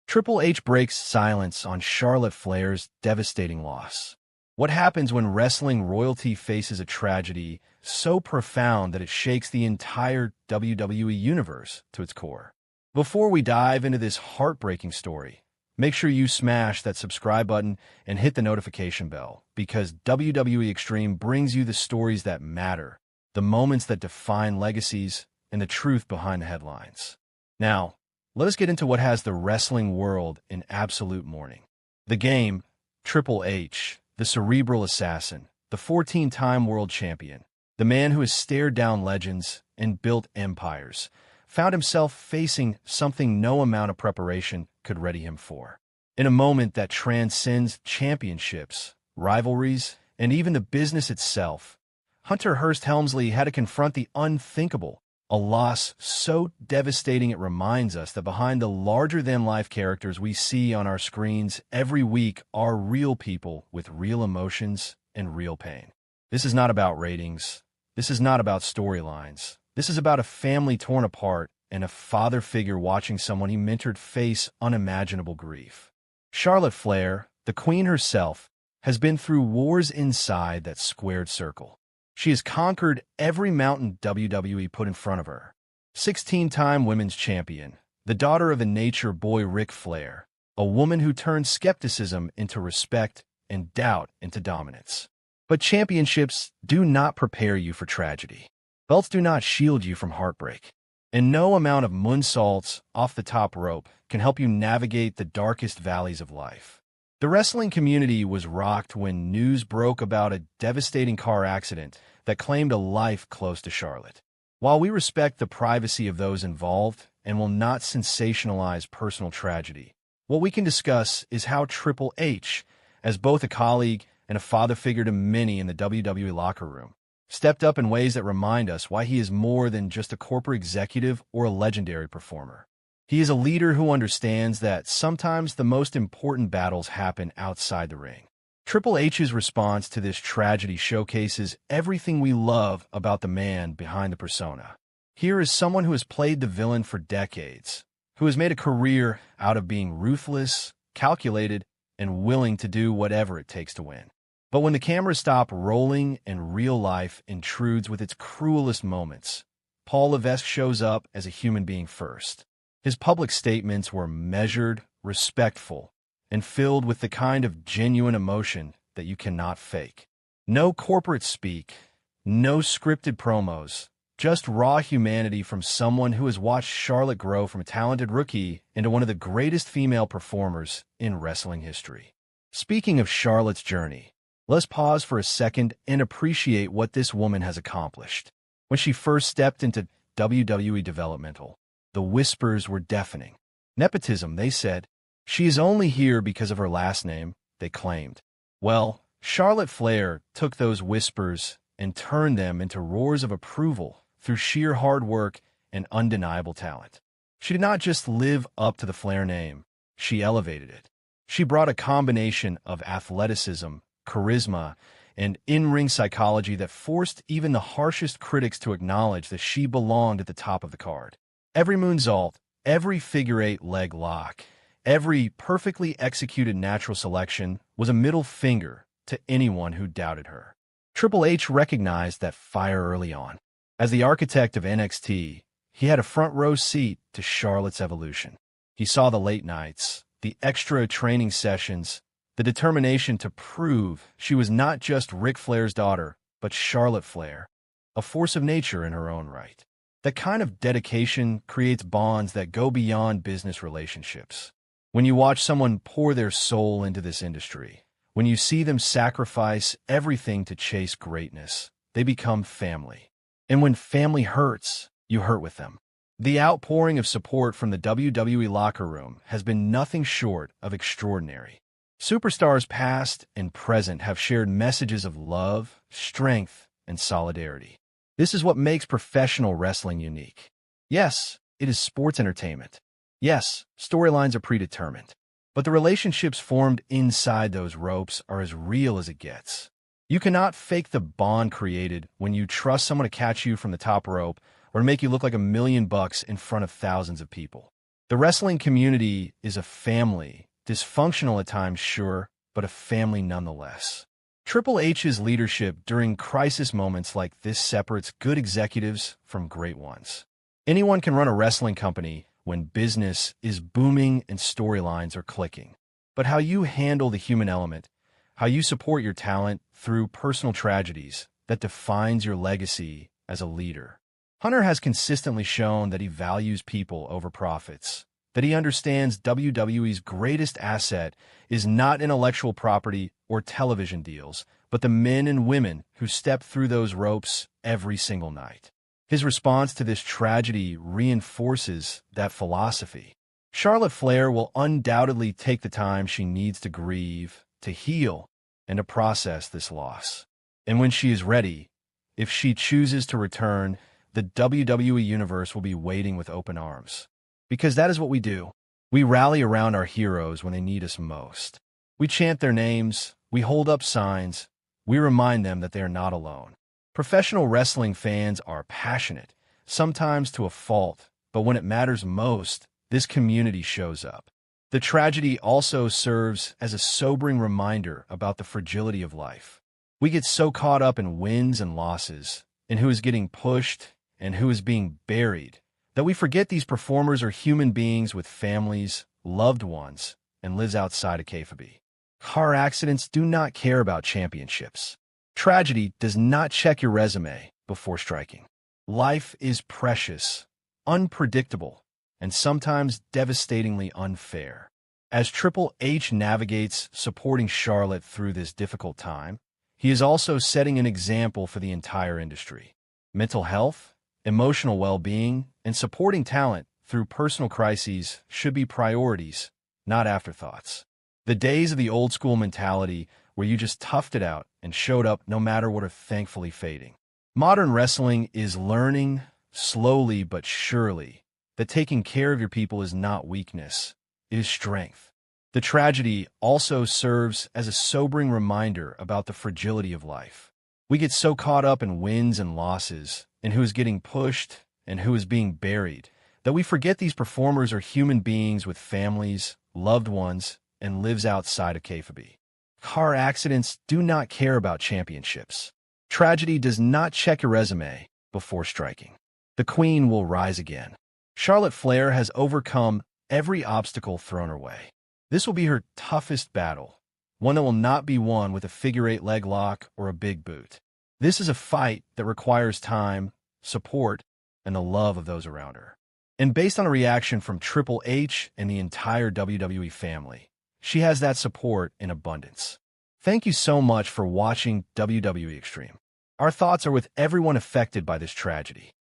Triple H breaks silence on Charlotte Flair's devastating loss. What happens when wrestling royalty faces a tragedy so profound that it shakes the entire WWE universe to its core? Before we dive into this heartbreaking story, make sure you smash that subscribe button and hit the notification bell, because WWE Extreme brings you the stories that matter, the moments that define legacies, and the truth behind the headlines. Now, let us get into what has the wrestling world in absolute mourning. The Game, Triple H, the cerebral assassin, the 14-time world champion, the man who has stared down legends and built empires, found himself facing something no amount of preparation could ready him for. In a moment that transcends championships, rivalries, and even the business itself, Hunter Hearst Helmsley had to confront the unthinkable, a loss so devastating it reminds us that behind the larger-than-life characters we see on our screens every week are real people with real emotions and real pain. This is not about ratings. This is not about storylines. This is about a family torn apart and a father figure watching someone he mentored face unimaginable grief. Charlotte Flair, the queen herself, has been through wars inside that squared circle. She has conquered every mountain WWE put in front of her. 16-time women's champion, the daughter of a nature boy Ric Flair, a woman who turned skepticism into respect and doubt into dominance. But championships do not prepare you for tragedy. Belts do not shield you from heartbreak. And no amount of moonsaults off the top rope can help you navigate the darkest valleys of life. The wrestling community was rocked when news broke about a devastating car accident that claimed a life close to Charlotte. While we respect the privacy of those involved and will not sensationalize personal tragedy, what we can discuss is how Triple H, as both a colleague and a father figure to many in the WWE locker room, stepped up in ways that remind us why he is more than just a corporate executive or a legendary performer. He is a leader who understands that sometimes the most important battles happen outside the ring. Triple H's response to this tragedy showcases everything we love about the man behind the persona. Here is someone who has played the villain for decades, who has made a career out of being ruthless, calculated, and willing to do whatever it takes to win. But when the cameras stop rolling and real life intrudes with its cruelest moments, Paul Levesque shows up as a human being first. His public statements were measured, respectful, and filled with the kind of genuine emotion that you cannot fake. No corporate speak, no scripted promos, just raw humanity from someone who has watched Charlotte grow from a talented rookie into one of the greatest female performers in wrestling history. Speaking of Charlotte's journey, let's pause for a second and appreciate what this woman has accomplished. When she first stepped into WWE developmental, the whispers were deafening. Nepotism, they said. She is only here because of her last name, they claimed. Well, Charlotte Flair took those whispers and turned them into roars of approval through sheer hard work and undeniable talent. She did not just live up to the Flair name, she elevated it. She brought a combination of athleticism, charisma, and in-ring psychology that forced even the harshest critics to acknowledge that she belonged at the top of the card. Every moonsault, every figure-8 leg lock, every perfectly executed natural selection was a middle finger to anyone who doubted her. Triple H recognized that fire early on. As the architect of NXT, he had a front-row seat to Charlotte's evolution. He saw the late nights, the extra training sessions, the determination to prove she was not just Ric Flair's daughter, but Charlotte Flair, a force of nature in her own right. That kind of dedication creates bonds that go beyond business relationships. When you watch someone pour their soul into this industry, when you see them sacrifice everything to chase greatness, they become family. And when family hurts, you hurt with them. The outpouring of support from the WWE locker room has been nothing short of extraordinary. Superstars past and present have shared messages of love, strength, and solidarity. This is what makes professional wrestling unique. Yes, it is sports entertainment. Yes, storylines are predetermined. But the relationships formed inside those ropes are as real as it gets. You cannot fake the bond created when you trust someone to catch you from the top rope or to make you look like $1 million in front of thousands of people. The wrestling community is a family, dysfunctional at times, sure, but a family nonetheless. Triple H's leadership during crisis moments like this separates good executives from great ones. Anyone can run a wrestling company when business is booming and storylines are clicking. But how you handle the human element, how you support your talent through personal tragedies, that defines your legacy as a leader. Hunter has consistently shown that he values people over profits, that he understands WWE's greatest asset is not intellectual property or television deals, but the men and women who step through those ropes every single night. His response to this tragedy reinforces that philosophy. Charlotte Flair will undoubtedly take the time she needs to grieve, to heal, and to process this loss. And when she is ready, if she chooses to return, the WWE Universe will be waiting with open arms. Because that is what we do. We rally around our heroes when they need us most. We chant their names, we hold up signs, we remind them that they are not alone. Professional wrestling fans are passionate, sometimes to a fault, but when it matters most, this community shows up. The tragedy also serves as a sobering reminder about the fragility of life. We get so caught up in wins and losses, in who is getting pushed and who is being buried, that we forget these performers are human beings with families, loved ones, and lives outside of kayfabe. Car accidents do not care about championships. Tragedy does not check your resume before striking. Life is precious, unpredictable, and sometimes devastatingly unfair. As Triple H navigates supporting Charlotte through this difficult time, he is also setting an example for the entire industry. Mental health, emotional well-being, and supporting talent through personal crises should be priorities, not afterthoughts. The days of the old-school mentality where you just toughed it out and showed up no matter what are thankfully fading. Modern wrestling is learning, slowly but surely, that taking care of your people is not weakness, it is strength. The tragedy also serves as a sobering reminder about the fragility of life. We get so caught up in wins and losses, in who is getting pushed and who is being buried, that we forget these performers are human beings with families, loved ones, and lives outside of kayfabe. Car accidents do not care about championships. Tragedy does not check your resume before striking. The Queen will rise again. Charlotte Flair has overcome every obstacle thrown her way. This will be her toughest battle, one that will not be won with a figure-8 leg lock or a big boot. This is a fight that requires time, support, and the love of those around her. And based on a reaction from Triple H and the entire WWE family, she has that support in abundance. Thank you so much for watching WWE Extreme. Our thoughts are with everyone affected by this tragedy.